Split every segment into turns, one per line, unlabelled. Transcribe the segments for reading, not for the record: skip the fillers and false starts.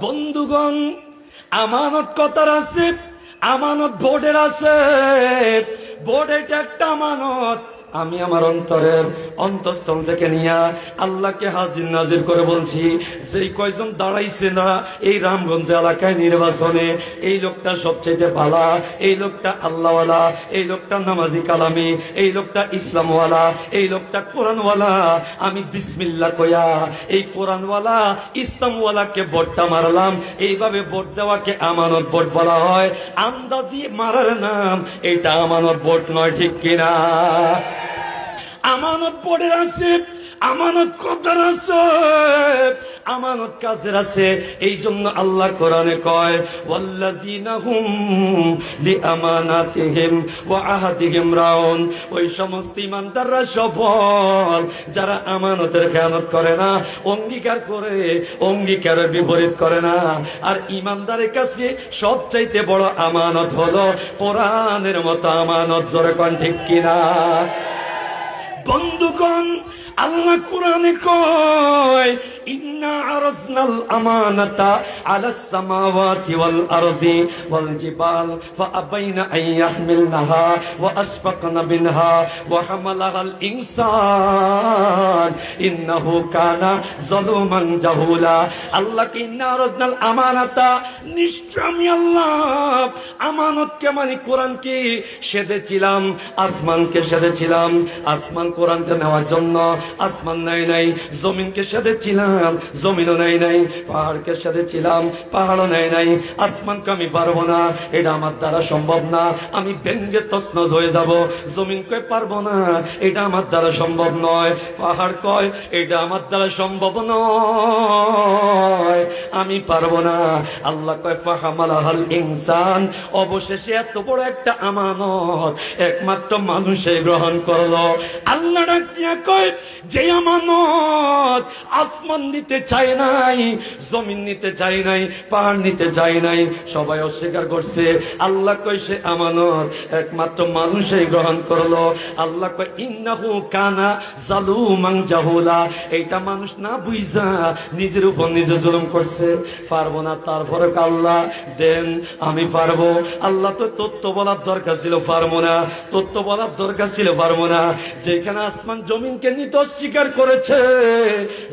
বন্ধুগণ, আমানত কথার আছে, আমানত বোর্ডের আছে। বোর্ড এটা একটা আমানত। আমি আমার অন্তরের অন্তঃস্থল থেকে নিয়া আল্লাহকে হাজির নাজির করে বলছি, যেই কয়জন দাঁড়াইছে না এই রামগঞ্জ এলাকায় নির্বাচনে, এই লোকটা সবচেয়ে ভালো, এই লোকটা আল্লাহওয়ালা, এই লোকটা নামাজি কালামি, এই লোকটা ইসলামওয়ালা, এই লোকটা কোরআনওয়ালা। আমি বিসমিল্লাহ কইয়া এই কোরআনওয়ালা ইসলামওয়ালাকে ভোটটা মারলাম। এইভাবে ভোট দেওয়াকে আমানত ভোট বলা হয়। আন্দাজি মারার নাম এটা আমানত ভোট নয়, ঠিক কিনা? আমানত বোর্ডের আছে, আমানত কথার আছে, আমানত কাজের আছে। এই জন্য আল্লাহ কোরআনে কয়, ওয়াল্লাযীনা হুম লিআমানাতিহিম ওয়া আহাদিহিম রাউন। ওই সমস্ত ঈমানদাররা সফল যারা আমানতের খেয়ানত করে না, অঙ্গীকার করে অঙ্গীকারের বিপরীত করে না। আর ঈমানদারের কাছে সবচাইতে বড় আমানত হলো কোরআনের মতো আমানত। জোরে কোন ঠিক কিনা? বন্ধুগণ, আল্লাহ কোরআনে কয়, ইন্না আরাজনাল আমানাতা আলাস সামাওয়াতি ওয়াল আরদি ওয়াল জিবাল ফাআবাইনা আন ইয়াহমিলনাহা ওয়া আশফাকনা মিনহা ওয়া হামালাহাল ইনসান ইন্নাহু কানা যালুমান জাহুলা। আল্লাহকে ইন্না আরাজনাল আমানাতা, নিশ্চয় আমি আল্লাহ আমানতকে মানে কোরআনকে সেধেছিলাম, আসমানকে সেধেছিলাম। আসমান কোরআনকে নেওয়ার জন্য আসমান নাই, জমিনকে সেধেছিলাম, জমিনও নাই, পাহাড়কে সেধেছিলাম, পাহাড়ও নাই। আসমানকে আমি পারবো না, এটা আমার দ্বারা সম্ভব না, আমি ব্যঙ্গে তছনছ হয়ে যাব। জমিন কয় পারবো না, এটা আমার দ্বারা সম্ভব নয়। পাহাড় কয় এটা আমার দ্বারা সম্ভব নয়, আমি পারবো না। আল্লাহ কয় ফাহামালাহাল ইনসান, অবশেষে এত বড় একটা আমানত একমাত্র মানুষে গ্রহণ করলো। আল্লাহ ডাক দিয়া কয়, যে আমানত আসমান নিতে চায় নাই, জমিন নিতে চায় নাই, পাহাড় নিতে চায় নাই, সবাই অস্বীকার করছে। আল্লাহ কয় সে আমানত একমাত্র মানুষই গ্রহণ করলো। আল্লাহ কয় ইন্নাহু কানা জালুমান জাহুলা, এইটা মানুষ না বুঝা নিজের উপর নিজে জুলুম করছে। পারবো না, তারপরে আল্লাহ দেন, আমি পারবো। আল্লাহ তো তত্ত্ব বলার দরকার ছিল, পারবো না। তত্ত্ব বলার দরকার ছিল, পারবো না। যেখানে আসমান জমিনকে নিতে অস্বীকার করেছে,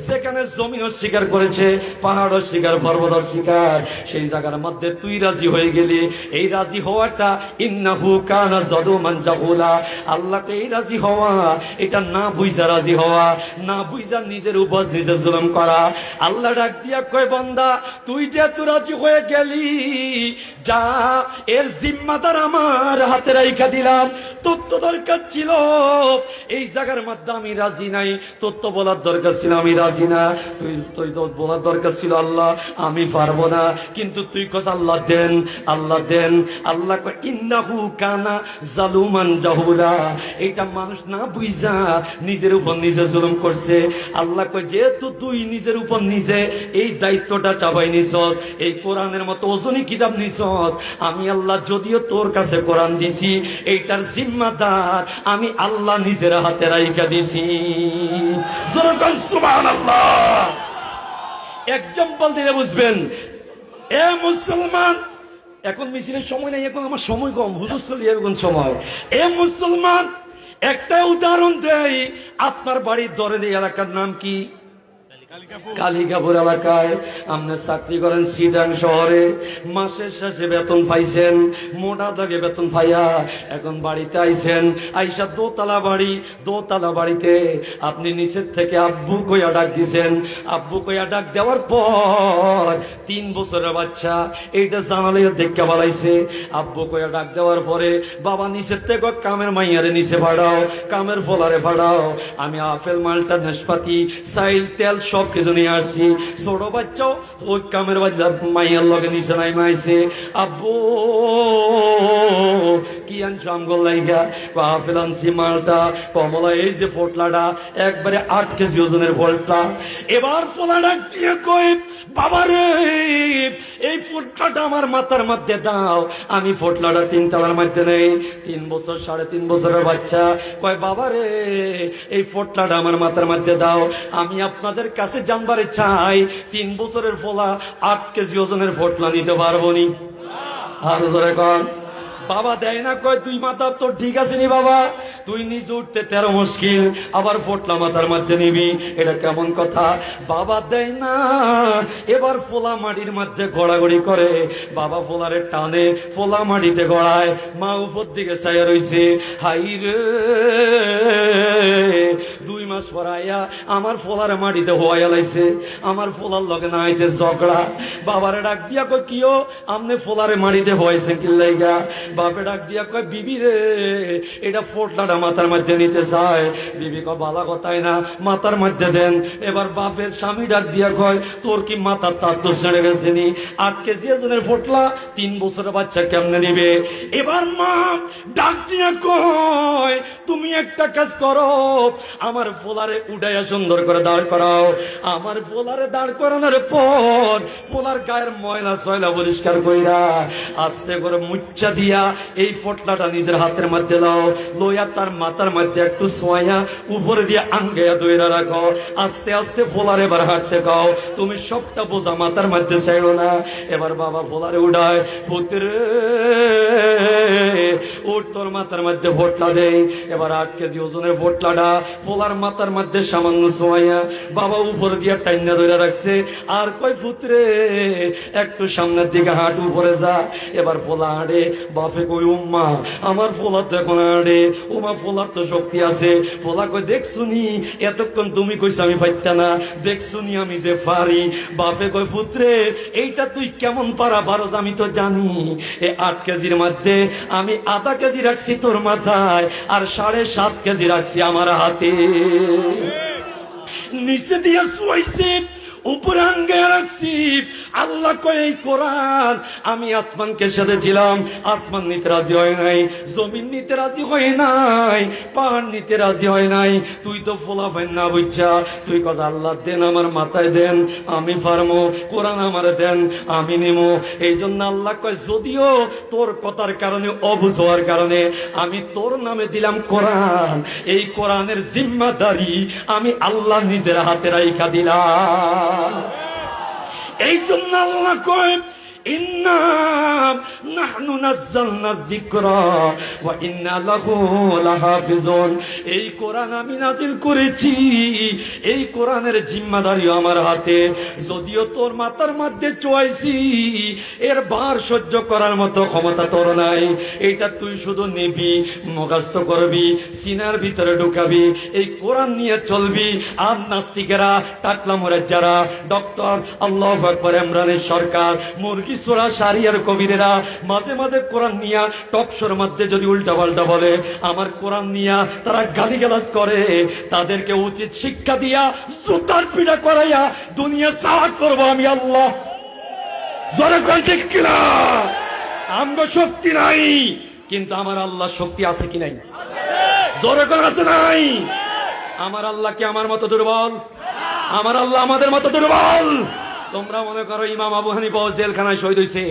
যেখানে জমিন অস্বীকার করেছে, পাহাড় অস্বীকার, পর্বত অস্বীকার, সেই জায়গার মধ্যে তুই রাজি হয়ে গেলি। এই রাজি হওয়াটা ইন্নাহু কানা যালুমান জাহুলা। আল্লাহকে এই রাজি হওয়া, এটা না বুঝা রাজি হওয়া, না বুঝা নিজের উপর নিজে জুলুম করা। আল্লাহ ডাক দিয়া কয়, বান্দা তুই যেহেতু রাজি হয়ে গেলি, যা এর জিম্মাদার আমার হাতে রাইখা দিলাম। তোর তো দরকার ছিল এই জায়গার মধ্যে আমি রাজি নাই, তোর তো বলার দরকার ছিল আমি রাজি না, তুই তো বলার দরকার ছিল আল্লাহ আমি পারবো না। কিন্তু তুই কস আল্লাহ দেন, আল্লাহ দেন। আল্লাহ কয় ইন্নাহু কানা জালুমান জাহুলা, এটা মানুষ না বুঝা নিজের উপর নিজে জুলুম করছে। আল্লাহ কয় যেহেতু তুই নিজের উপর নিজে এই দায়িত্বটা চাপাই নিছস, এই কোরআনের মতো ওজনী কিতাব নিছস, আমি আল্লাহ যদিও তোর কাছে কোরআন দিছি, এইটার জিম্মাদার আমি আল্লাহ নিজের হাতে রাইখা দিছি। সুবহানাল্লাহ। এক্সাম্পল দিয়ে বুঝবেন। এ মুসলমান, এখন মিছিলের সময় নাই, এখন আমার সময় কম, হুজুর চলি এখন সময়। এ মুসলমান, একটা উদাহরণ দেই। আপনার বাড়ির ধরে এই এলাকার নাম কি? কালিকাপুর এলাকায় আপনি চাকরি করেন চিটাং শহরে, মাসের শেষে বেতন পাইছেন, মোটা দাগে বেতন পাইয়া এখন বাড়িতে আইছেন। আইসা দোতলা বাড়ি, দোতলা বাড়িতে আপনি নিচের থেকে আব্বু কইয়া ডাক দিছেন। আব্বু কইয়া ডাক দেওয়ার পর 3 বছরের বাচ্চা এইটা জানালে দেখে বালাইছে। আব্বু কইয়া ডাক দেওয়ার পরে বাবা নিচের থেকে কামের মাইয়ারে নিচে ফাড়াও, কামের ফলারে ফাড়াও, আমি আপেল মালটা নাশপাতি সাইল তেল সব কিছু নিয়ে আসছি। ছোট বাচ্চাও ওই কামের বাচ্চা মাইয়ার লগে নিচে নাই মাইছে। আব্বু কি আনছো আমগো লাইগা? আপেল আনছি, মালটা, কমলা, এই যে ফোটলাটা একবারে 8 কেজি ওজনের ফোটলা। এবার ফোলাটা দিয়ে কই, বাবা রে এই ফোটলাটা আমার মাথার মধ্যে দাও। আমি ফোটলাটা 3 তলার মধ্যে নেই, 3 বছর 3.5 বছরের বাচ্চা কয়, বাবা রে এই ফোটলাটা আমার মাথার মধ্যে দাও। আমি আপনাদের কাছে জানবারে চাই 3 বছরের ফোলা 8 কেজি ওজনের ফোটলা নিতে পারবো নি? আর ধরে কন বাবা দেয় না, কয় তুই মাথা তোর ঠিক আছে নি বাবা, তুই নিজে উঠতে 13 মুশকিল, আবার ফোটলা মাথার মধ্যে নিবি, এটা কেমন কথা? বাবা দেয় না। এবার ফোলা মাটির মধ্যে গড়াগড়ি করে, বাবা ফোলারে টানে, ফোলা মাটিতে গড়ায়, মা উপর দিকে চাইয়া রইছে, হাই রে 2 মাস পর আয়া আমার ফোলারে মাটিতে হোয়াইয়া লাইছে, আমার ফোলার লগে না আইতে ঝগড়া। বাবারে ডাক দিয়া কয়, কিও আমনে ফোলারে মাটিতে হোয়াইছে কি লাইগা? বাপে ডাক দিয়া কয়, বিবি রে এটা ফোটলাটা মাথার মধ্যে নিতে চায়। বিবি কয়, বালা কথাই না, মাথার মধ্যে দেন। এবার বাপের স্বামী ডাক দিয়া কয়, তোর কি মাথার তার তো ছেড়ে গেছে নি? 8 কেজি ওজনের ফোটলা 3 বছরের বাচ্চা কেমনে নিবে? এবার মা ডাক দিয়া কয়, তুমি একটা কাজ করো, আমার ফোলারে উঠাইয়া সুন্দর করে দাঁড় করাও। আমার ফোলারে দাঁড় করানোর পর ফোলার গায়ের ময়লা সয়লা পরিষ্কার কইরা আস্তে করে মুচ্ছা দিয়া এই ফোটলাটা নিজের হাতের মধ্যে লাও, লইয়া তার মাথার মধ্যে একটু সোয়া উপরে দিয়ে আঙ্গাইয়া দইরা রাখো। আস্তে আস্তে ফোলারে এবার হাঁটতে খাও, তুমি সবটা বোঝা মাথার মধ্যে চাইলো না। এবার বাবা ফোলারে উঠায়, পুত্রে উঠ, তোর মাথার মধ্যে ফোটলা দেই। এবার 8 কেজি ওজনের ফোটলাটা ফোলার মাথার মধ্যে সামান্য সোয়া বাবা উপর দিয়ে টাইনা ধরে রাখছে, আর কয়, পুত্রে একটু সামনের দিকে হাঁট, উপরে যা। এবার ফোলা হাঁটে, বাপে কই, উম্মা আমার ফোলার তো এখন হাঁটে, উমা ফোলার তো শক্তি আছে। ফোলা কই, দেখছুনি এতক্ষণ তুমি কইছ আমি পাইতা না, দেখছুনি আমি যে পারি। বাপে কই, পুত্রে এইটা তুই কেমন পারা পারো আমি তো জানি। এই 8 কেজির মধ্যে আমি আধা কেজি রাখছি তোর মাথায়, আর 7.5 কেজি রাখছি আমার হাতে। নিচে দিয়ে শুয়াইছে, উপরে আঙ্গে রাখছি। আল্লাহ কয়, এই কোরআন আমি আসমানকে সাথে ছিলাম, আসমান নিতে রাজি হয় নাই, জমিন নিতে রাজি হয় নাই, পাহাড় নিতে রাজি হয় নাই। তুই তো ফোলা ফাইন না বুঝছা, তুই কথা আল্লাহ দেন আমার মাথায় দেন, আমি পারমো, কোরআন আমার দেন, আমি নেমো। এই জন্য আল্লাহ কয়, যদিও তোর কথার কারণে, অবুঝ হওয়ার কারণে আমি তোর নামে দিলাম কোরআন, এই কোরআনের জিম্মাদারি আমি আল্লাহ নিজের হাতে রাইখা দিলাম। এই জন্য আল্লাহ কয়, ইন্না নাহনু নাযালনা যিকরা ওয়া ইন্না লাহু লাহাফিজুন। এই কোরআন আমি নাজিল করেছি, এই কোরআনের জিম্মাদারি আমার হাতে। যদিও তোর মাথার মধ্যে চুয়াইছি, এর ভার সহ্য করার মতো ক্ষমতা তোর নাই। এইটা তুই শুধু নিবি, মুখস্থ করবি, সিনার ভিতরে ঢুকাবি, এই কোরআন নিয়ে চলবি। আর নাস্তিকেরা, টাকলা মোড়ের যারা ডক্টর, আল্লাহু আকবার, ইমরানের সরকার, মুরগি সোরা শারিয়ার কবিরেরা মাঝে মাঝে কোরআন নিয়া টকশোর মধ্যে যদি উল্টা পাল্টা বলে, আমার কোরআন নিয়া তারা গালিগালাজ করে, তাদেরকে উচিত শিক্ষা দিয়া জুতার পিড়া করাইয়া দুনিয়া সারা করবো আমি আল্লাহ। জোরে কয় ঠিক কিনা? আমগো শক্তি নাই, কিন্তু আমার আল্লাহ শক্তি আছে কি নাই? জোরে করে আছে নাই? আমার আল্লাহ কি আমার মতো দুর্বল? আমার আল্লাহ আমাদের মতো দুর্বল? তোমরা মনে করো ইমাম আবু হানিফা জেলখানায় শহীদ হয়েছে,